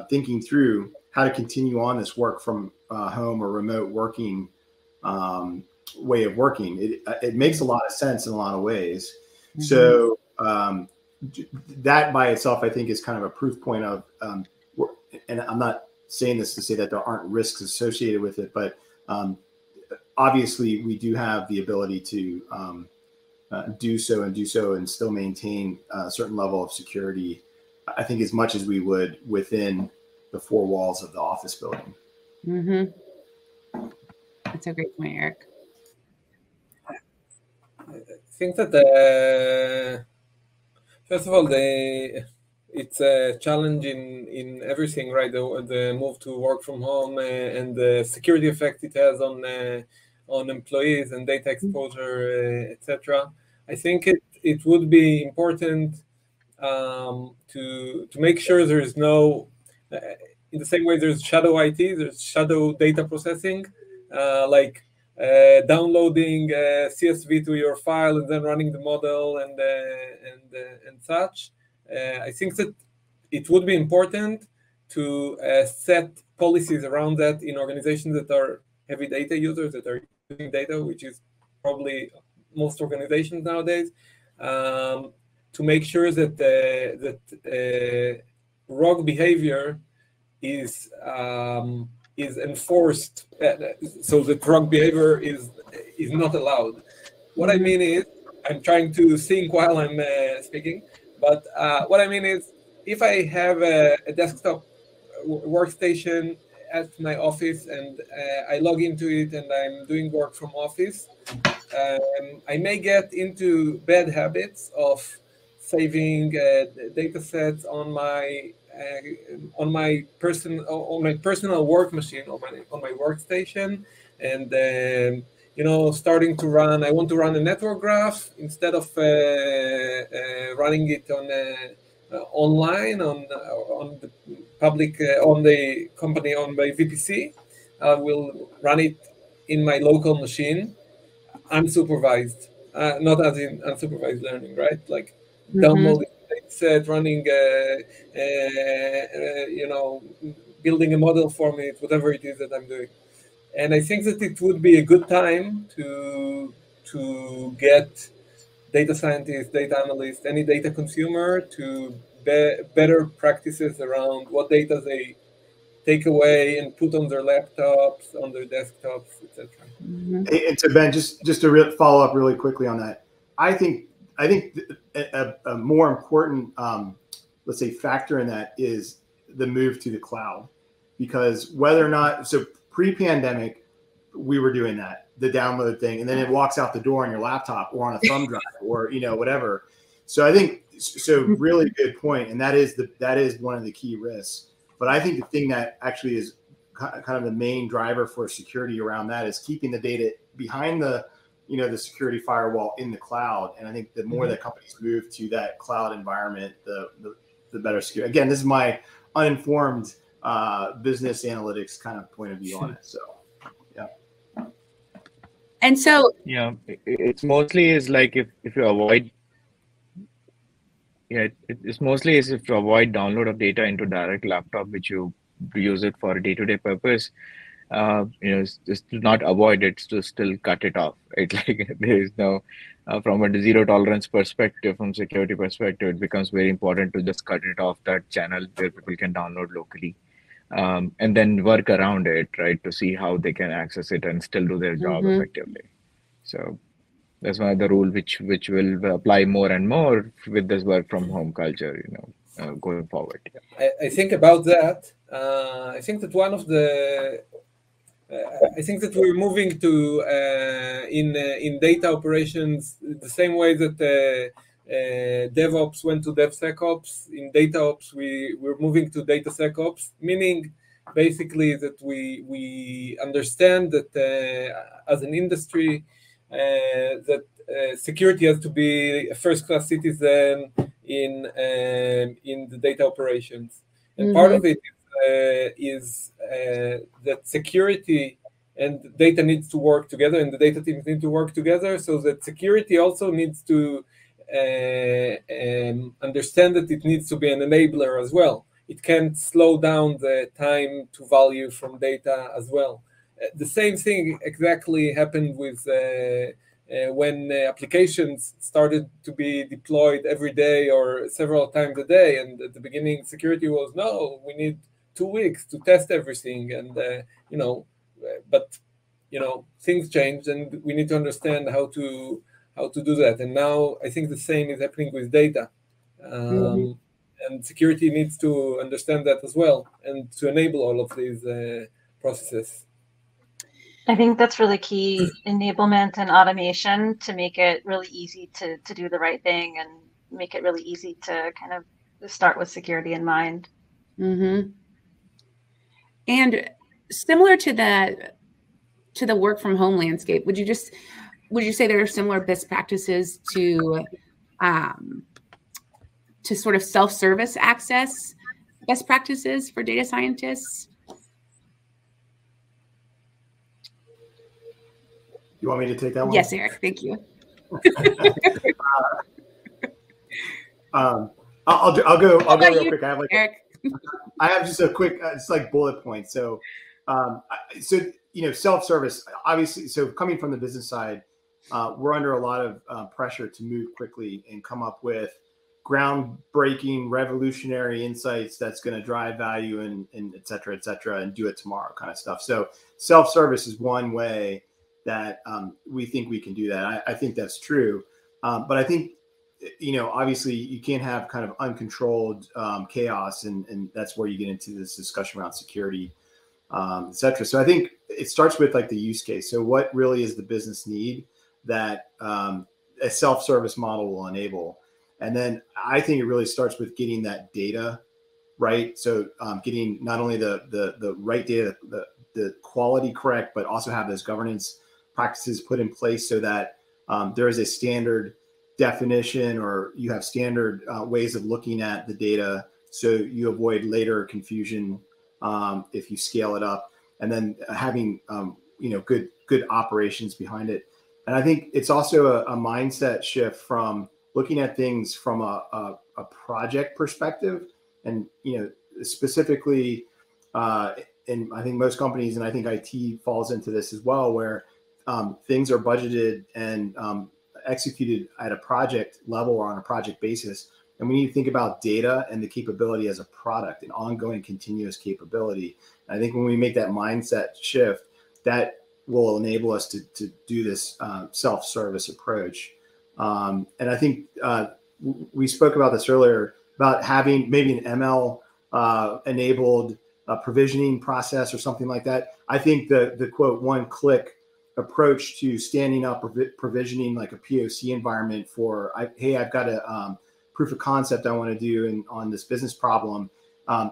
thinking through how to continue on this work from home or remote working way of working. It makes a lot of sense in a lot of ways. So that by itself, I think, is kind of a proof point of, and I'm not saying this to say that there aren't risks associated with it, but obviously we do have the ability to do so and still maintain a certain level of security, I think, as much as we would within the four walls of the office building. That's a great point, Eric. I think that first of all, it's a challenge in everything, right? The move to work from home and the security effect it has on employees and data exposure, etc. I think it would be important to make sure there is no, in the same way there's shadow IT, there's shadow data processing, like downloading CSV to your file and then running the model and such. I think that it would be important to set policies around that in organizations that are heavy data users, that are using data, which is probably most organizations nowadays, to make sure that wrong behavior is enforced, so that wrong behavior is not allowed. What I mean is, I'm trying to think while I'm speaking, but what I mean is, if I have a desktop workstation at my office and I log into it and I'm doing work from office, I may get into bad habits of saving data sets on my personal work machine, on my workstation, and starting to run. I want to run a network graph instead of running it on online on the public on the company owned by VPC. I will run it in my local machine, unsupervised, not as in unsupervised learning, right? Like downloading data set, running, building a model from it, whatever it is that I'm doing. And I think that it would be a good time to get data scientists, data analysts, any data consumer to better practices around what data they take away and put on their laptops, on their desktops, etc. And so Ben, just to follow up really quickly on that, I think a more important, let's say, factor in that is the move to the cloud, because whether or not, so pre-pandemic, we were doing that, the download thing, and then it walks out the door on your laptop or on a thumb drive or whatever. So I think really good point, and that is one of the key risks. But I think the thing that actually is kind of the main driver for security around that is keeping the data behind the the security firewall in the cloud. And I think the more that companies move to that cloud environment, the better security. Again, this is my uninformed business analytics kind of point of view on it. So yeah. And so it's mostly is like if you avoid it's mostly as if to avoid download of data into direct laptop, which you use it for a day-to-day purpose. It's just to not avoid it, to still cut it off. Right? Like there is no, from a zero tolerance perspective, from security perspective, it becomes very important to just cut it off, that channel where people can download locally, and then work around it, right, to see how they can access it and still do their job effectively. So that's one of the rule which will apply more and more with this work from home culture, going forward. I think about that. I think that one of the I think that we're moving to in data operations the same way that DevOps went to DevSecOps. In DataOps, we're moving to DataSecOps, meaning basically that we understand that as an industry that security has to be a first-class citizen in the data operations, and part of it is that security and data needs to work together, and the data teams need to work together, so that security also needs to understand that it needs to be an enabler as well. It can't slow down the time to value from data as well. The same thing exactly happened with when applications started to be deployed every day or several times a day. And at the beginning, security was, no, we need 2 weeks to test everything. And, but, things changed, and we need to understand how to do that. And now I think the same is happening with data. And security needs to understand that as well, and to enable all of these processes. I think that's really key, enablement and automation, to make it really easy to do the right thing and make it really easy to kind of start with security in mind. And similar to the work from home landscape, would you say there are similar best practices to sort of self-service access best practices for data scientists? You want me to take that one? Yes, Eric, thank you. I'll go real quick. Eric? I have just a quick, it's like bullet point. So, self-service, obviously. So coming from the business side, we're under a lot of pressure to move quickly and come up with groundbreaking, revolutionary insights that's going to drive value and et cetera, and do it tomorrow kind of stuff. So self-service is one way that we think we can do that. I think that's true. But I think, obviously you can't have kind of uncontrolled chaos, and that's where you get into this discussion around security, et cetera. So I think it starts with like the use case. So what really is the business need that a self-service model will enable? And then I think it really starts with getting that data right. So getting not only the right data, the quality correct, but also have those governance practices put in place so that there is a standard definition, or you have standard ways of looking at the data, so you avoid later confusion if you scale it up, and then having good operations behind it. And I think it's also a mindset shift from looking at things from a project perspective, and specifically in I think most companies, and I think IT falls into this as well, where things are budgeted and executed at a project level or on a project basis. And we need to think about data and the capability as a product, an ongoing continuous capability. And I think when we make that mindset shift, that will enable us to do this self-service approach. And I think we spoke about this earlier, about having maybe an ML enabled provisioning process or something like that. I think the quote one-click approach to standing up provisioning like a POC environment for, hey, I've got a proof of concept I want to do on this business problem,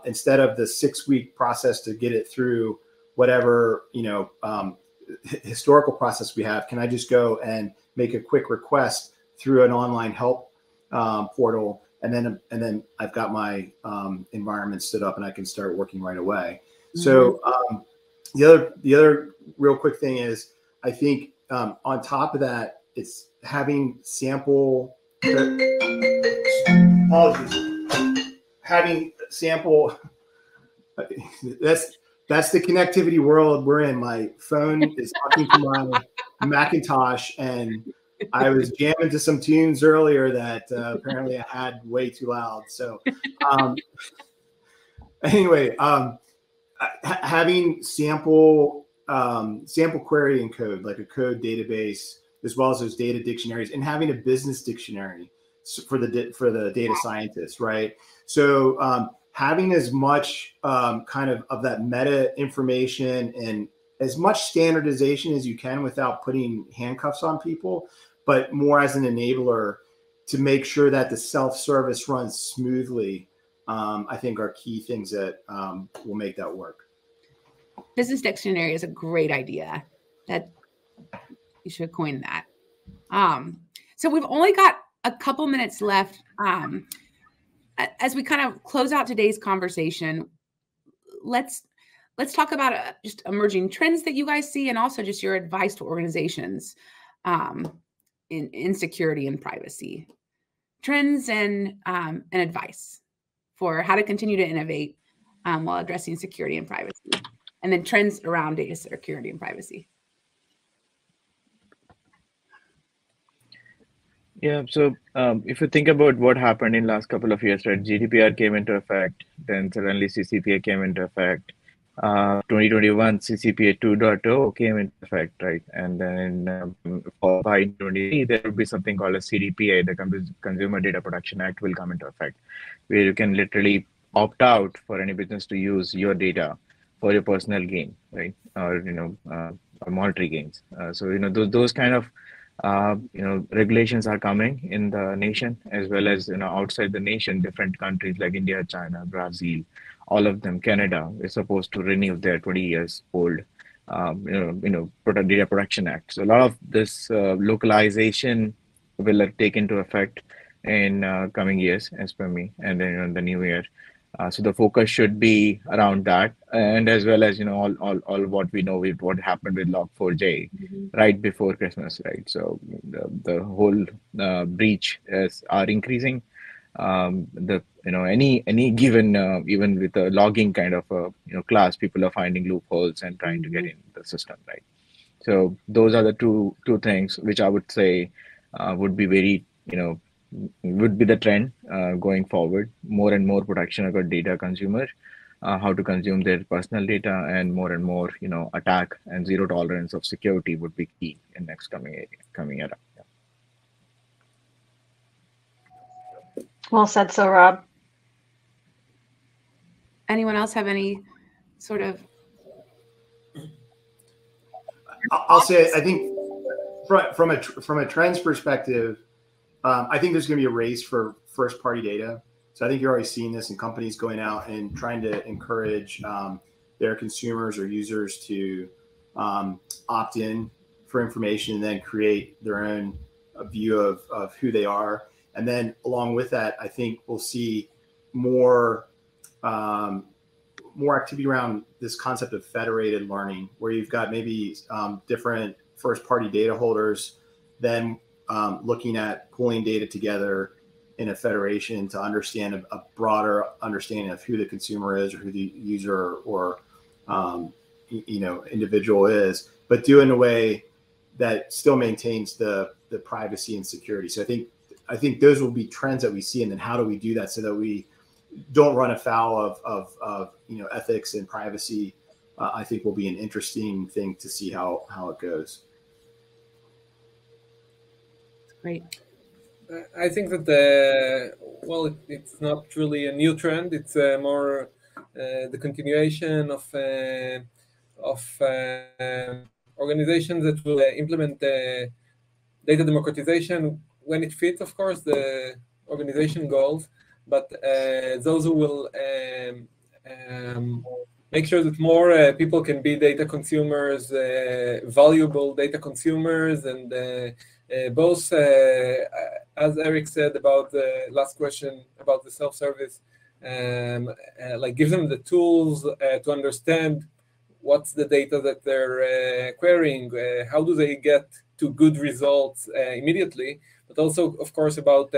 instead of the 6-week process to get it through whatever historical process we have. Can I just go and make a quick request through an online help portal, and then I've got my environment stood up and I can start working right away. Mm-hmm. So the other real quick thing is, I think on top of that, it's having sample. Having sample. That's the connectivity world we're in. My phone is talking to my Macintosh, and I was jamming to some tunes earlier that apparently I had way too loud. So anyway, having sample query and code, like a code database, as well as those data dictionaries, and having a business dictionary for the data scientists, right? So having as much kind of that meta information and as much standardization as you can without putting handcuffs on people, but more as an enabler to make sure that the self-service runs smoothly, I think are key things that will make that work. Business dictionary is a great idea. That you should coin that. So we've only got a couple minutes left. As we kind of close out today's conversation, let's talk about just emerging trends that you guys see, and also just your advice to organizations in security and privacy. Trends and advice for how to continue to innovate while addressing security and privacy, and then trends around data security and privacy. Yeah, so if you think about what happened in last couple of years, right? GDPR came into effect, then suddenly CCPA came into effect. 2021 CCPA 2.0 came into effect, right? And then by 2023, there will be something called a CDPA, the Consumer Data Protection Act, will come into effect, where you can literally opt out for any business to use your data for your personal gain, right? Or or monetary gains. So those kind of regulations are coming in the nation, as well as outside the nation. Different countries like India, China, Brazil, all of them, Canada is supposed to renew their 20 years old Data Protection Act. So a lot of this localization will take into effect in coming years, as per me, and then the new year. So the focus should be around that, and as well as all what we know with what happened with Log4j right before Christmas, right? So the whole breach are increasing, any given even with a logging kind of class, people are finding loopholes and trying to get in the system, right? So those are the two things which I would say would be very would be the trend going forward. More and more protection about data consumer, how to consume their personal data, and more attack and zero tolerance of security would be key in next coming era. Yeah. Well said, so Rob. Anyone else have any sort of? I'll say, I think from a trends perspective, I think there's going to be a race for first party data. So I think you're already seeing this in companies going out and trying to encourage their consumers or users to opt in for information and then create their own view of who they are. And then along with that, I think we'll see more activity around this concept of federated learning, where you've got maybe different first-party data holders then looking at pulling data together in a federation to understand a broader understanding of who the consumer is or who the user or individual is, but do it in a way that still maintains the privacy and security. So I think those will be trends that we see, and then how do we do that so that we don't run afoul of ethics and privacy. I think will be an interesting thing to see how it goes. Great. I think that it's not really a new trend. It's more the continuation of organizations that will implement data democratization when it fits, of course, the organization goals. But those who will make sure that more people can be data consumers, valuable data consumers, and both, as Eric said about the last question about the self-service, give them the tools to understand what's the data that they're querying, how do they get to good results immediately, but also, of course, about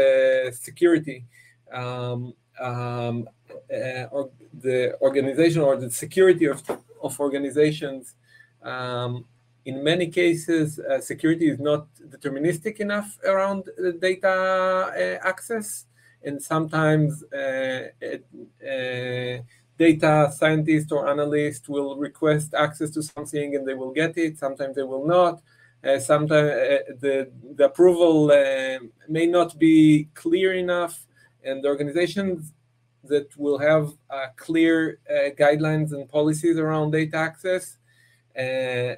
security. Or the organization or the security of organizations. In many cases, security is not deterministic enough around the data access, and sometimes data scientists or analysts will request access to something and they will get it. Sometimes they will not. Sometimes the approval may not be clear enough, and the organizations that will have clear guidelines and policies around data access, they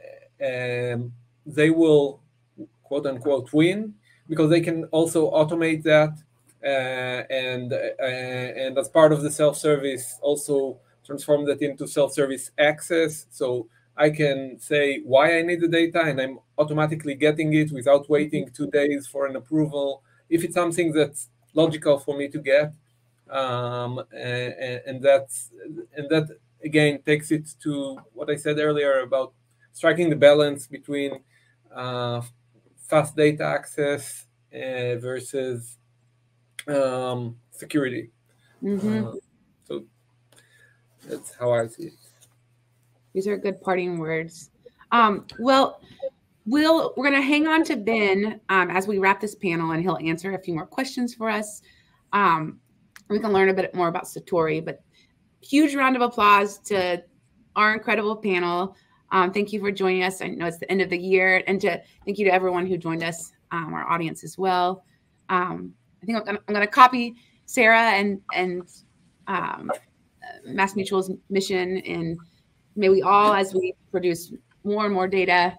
will, quote unquote, win, because they can also automate that, and as part of the self-service, also transform that into self-service access. So I can say why I need the data, and I'm automatically getting it without waiting 2 days for an approval, if it's something that's logical for me to get. And that again takes it to what I said earlier about striking the balance between fast data access versus security. So that's how I see it. These are good parting words. Well, we're going to hang on to Ben as we wrap this panel, and he'll answer a few more questions for us. We can learn a bit more about Satori, but huge round of applause to our incredible panel. Thank you for joining us. I know it's the end of the year, and thank you to everyone who joined us, our audience as well. I think I'm going to copy Sarah and Mass Mutual's mission, and may we all, as we produce more and more data,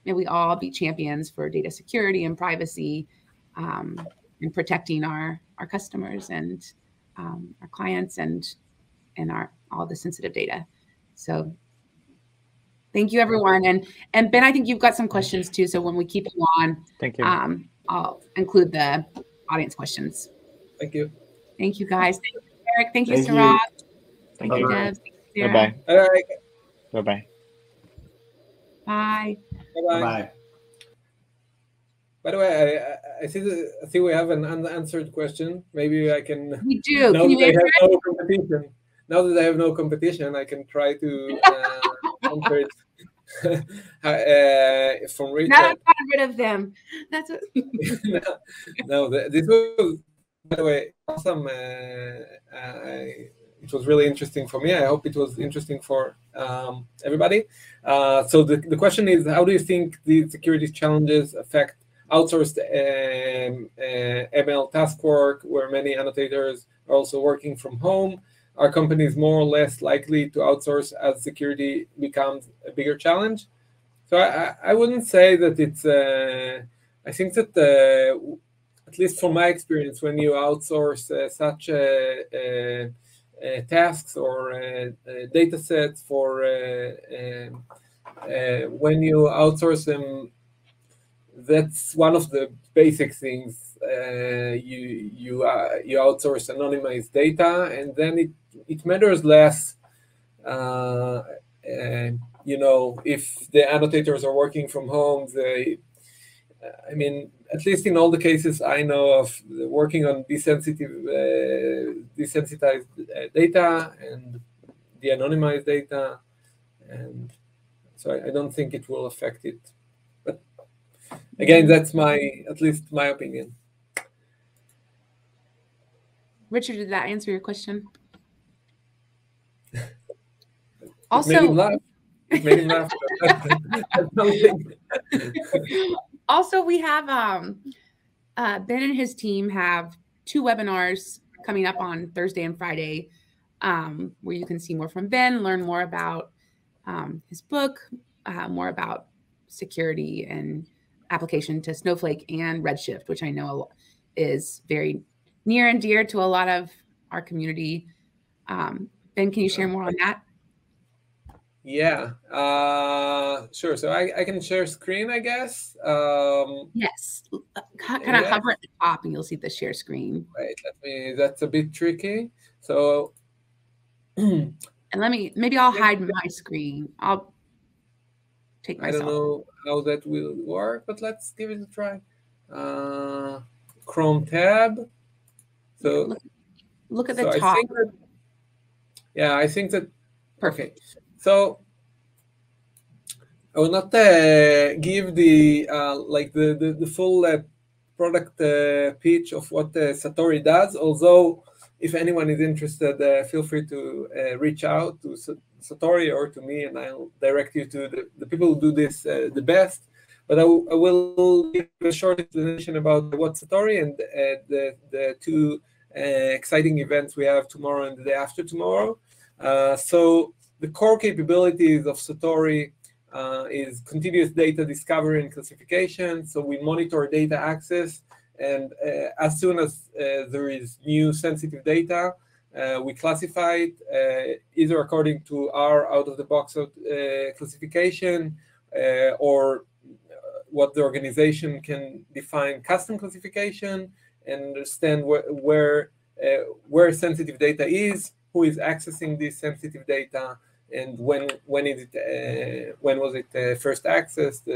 may we all be champions for data security and privacy, and protecting our customers and our clients and all the sensitive data. So thank you, everyone. And Ben, I think you've got some questions too. So when we keep you on, thank you. I'll include the audience questions. Thank you. Thank you, guys. Thank you, Eric. Thank you, Sarat. Thank you, Deb. Bye-bye. Bye-bye. Bye. Bye-bye. By the way, I see we have an unanswered question. Maybe I can. We do. Now Can you that I answer have it? no competition. Now that I have no competition, I can try to answer it from Now Richard. I've gotten rid of them. That's what. No, this was, by the way, awesome. It was really interesting for me. I hope it was interesting for everybody. So the question is, how do you think the security challenges affect outsourced ML task work, where many annotators are also working from home? Are companies more or less likely to outsource as security becomes a bigger challenge? So I wouldn't say that it's. I think that at least from my experience, when you outsource such tasks or data sets for when you outsource them, that's one of the basic things. You outsource anonymized data, and then it matters less. If the annotators are working from home, I mean, at least in all the cases I know of, working on desensitized data and de-anonymized data, and so I don't think it will affect it. But again, that's at least my opinion. Richard, did that answer your question? It made him laugh. It made him laugh. Also, we have Ben and his team have 2 webinars coming up on Thursday and Friday, where you can see more from Ben, learn more about his book, more about security and application to Snowflake and Redshift, which I know is very near and dear to a lot of our community. Ben, can you share more on that? Yeah, sure. So I can share screen, I guess. Yes, kind of hover at the top and you'll see the share screen. Right, that's a bit tricky. So, and maybe I'll hide my screen. I'll take myself. I don't know how that will work, but let's give it a try. Chrome tab. So look at the top. I think that. Perfect. So I will not give the full product pitch of what Satori does. Although, if anyone is interested, feel free to reach out to Satori or to me, and I'll direct you to the people who do this the best. But I will give a short explanation about what Satori and the 2 exciting events we have tomorrow and the day after tomorrow. So the core capabilities of Satori is continuous data discovery and classification. So we monitor data access, and as soon as there is new sensitive data, we classify it either according to our out-of-the-box classification or what the organization can define custom classification and understand where sensitive data is, who is accessing this sensitive data, and when was it first accessed,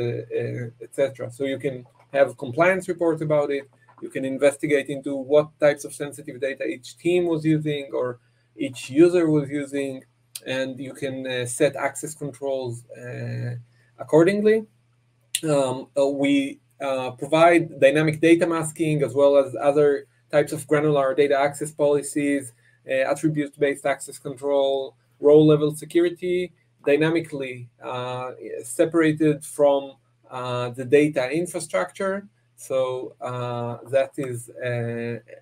etc. So you can have compliance reports about it. You can investigate into what types of sensitive data each team was using or each user was using, and you can set access controls accordingly. We provide dynamic data masking as well as other types of granular data access policies, attribute-based access control, role-level security, dynamically separated from the data infrastructure. So that is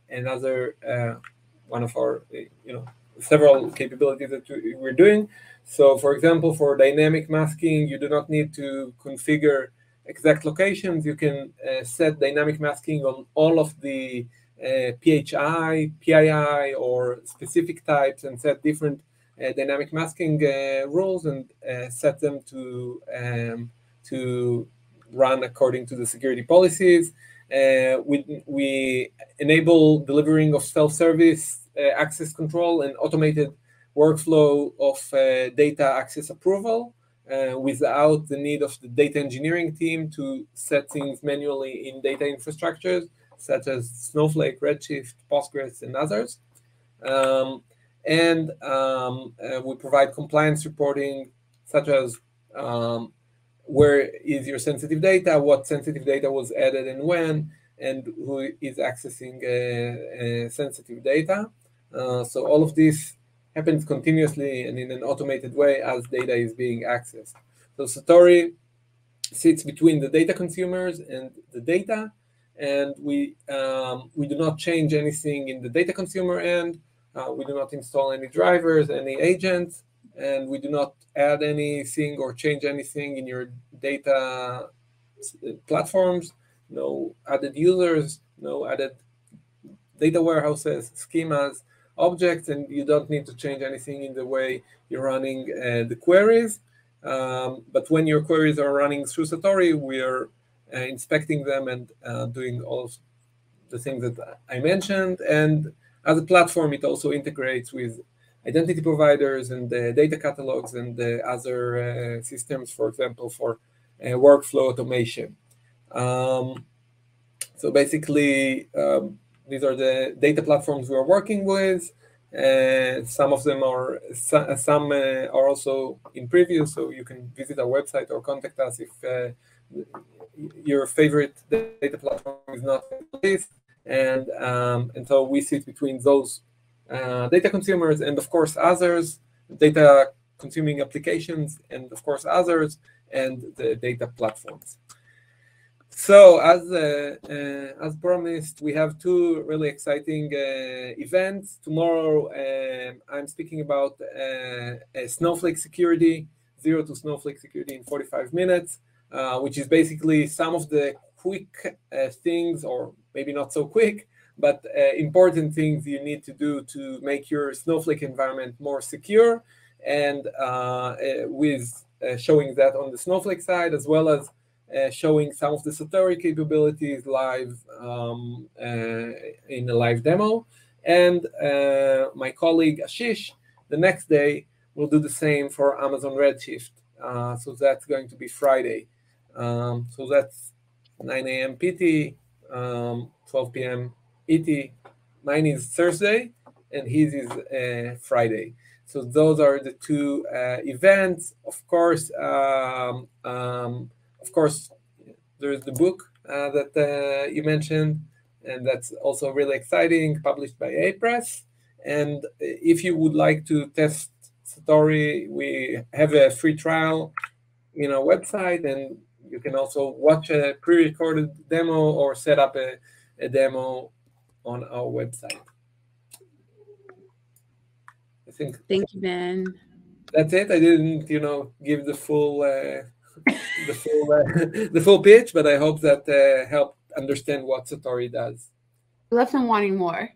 another one of our several capabilities that we're doing. So, for example, for dynamic masking, you do not need to configure exact locations. You can set dynamic masking on all of the PHI, PII, or specific types, and set different dynamic masking rules and set them to run according to the security policies. We enable delivering of self-service access control and automated workflow of data access approval. without the need of the data engineering team to set things manually in data infrastructures such as Snowflake, Redshift, Postgres, and others. We provide compliance reporting, such as where is your sensitive data, what sensitive data was added and when, and who is accessing sensitive data. So all of this happens continuously and in an automated way as data is being accessed. So Satori sits between the data consumers and the data, and we do not change anything in the data consumer end. We do not install any drivers, any agents, and we do not add anything or change anything in your data platforms. No added users, no added data warehouses, schemas, objects, and you don't need to change anything in the way you're running the queries. But when your queries are running through Satori, we are inspecting them and doing all of the things that I mentioned. And as a platform, it also integrates with identity providers and the data catalogs and the other systems, for example, for workflow automation. So basically, these are the data platforms we are working with. Some of them are, some are also in preview, so you can visit our website or contact us if your favorite data platform is not in place. And so we sit between those data consumers and, of course, others, data consuming applications, and, of course, others, and the data platforms. So as promised, we have two really exciting events. Tomorrow, I'm speaking about Snowflake security, zero to Snowflake security in 45 minutes, which is basically some of the quick things, or maybe not so quick, but important things you need to do to make your Snowflake environment more secure, and with showing that on the Snowflake side, as well as showing some of the Satori capabilities live in a live demo. And my colleague Ashish, the next day, will do the same for Amazon Redshift. So that's going to be Friday. So that's 9 a.m. PT, 12 p.m. ET. Mine is Thursday, and his is Friday. So those are the two events. Of course, there's the book that you mentioned, and that's also really exciting, published by A-Press. And if you would like to test Satori, we have a free trial in our website, and you can also watch a pre-recorded demo or set up a demo on our website. I think. Thank you, Ben. That's it. I didn't, give the full the full pitch, but I hope that helped understand what Satori does. Left them wanting more,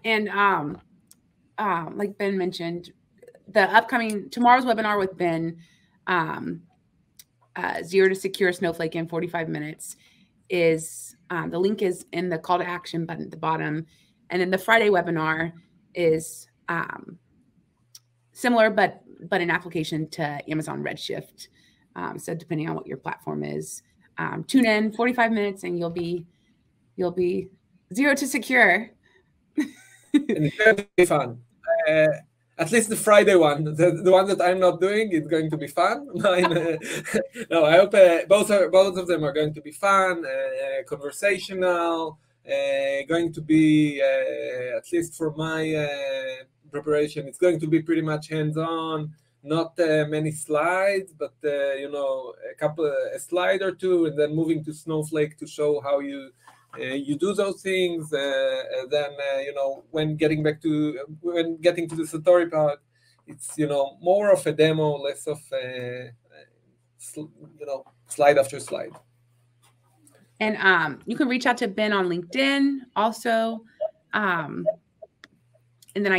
and like Ben mentioned, the upcoming tomorrow's webinar with Ben, zero to secure Snowflake in 45 minutes, is the link is in the call to action button at the bottom, and then the Friday webinar is similar, but an application to Amazon Redshift. So depending on what your platform is, tune in 45 minutes and you'll be zero to secure. And it's going to be fun. At least the Friday one, the one that I'm not doing, is going to be fun. No, I hope both of them are going to be fun, conversational, going to be, at least for my preparation, it's going to be pretty much hands-on. Not many slides, but a slide or two, and then moving to Snowflake to show how you do those things. Then when getting to the Satori part, it's more of a demo, less of slide after slide. And you can reach out to Ben on LinkedIn also, and then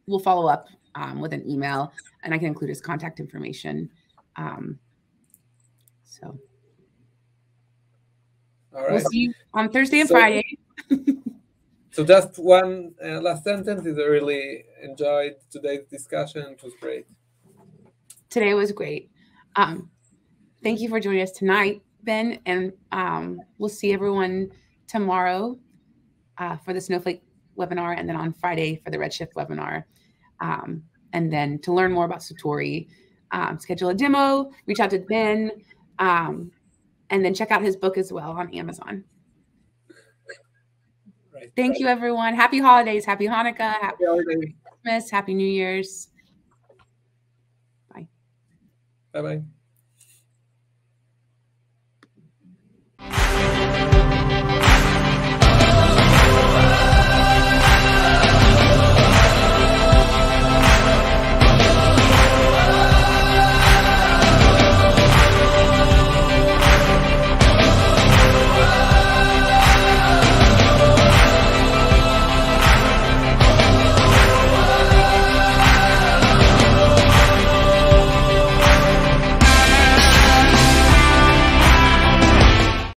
we'll follow up with an email, and I can include his contact information. So all right. We'll see you on Thursday and Friday. So just one last sentence is I really enjoyed today's discussion. It was great. Today was great. Thank you for joining us tonight, Ben, and we'll see everyone tomorrow for the Snowflake webinar, and then on Friday for the Redshift webinar. And then to learn more about Satori, schedule a demo, reach out to Ben, and then check out his book as well on Amazon. Right. Thank you, everyone. Happy holidays. Happy Hanukkah. Happy Christmas. Happy New Year's. Bye. Bye-bye.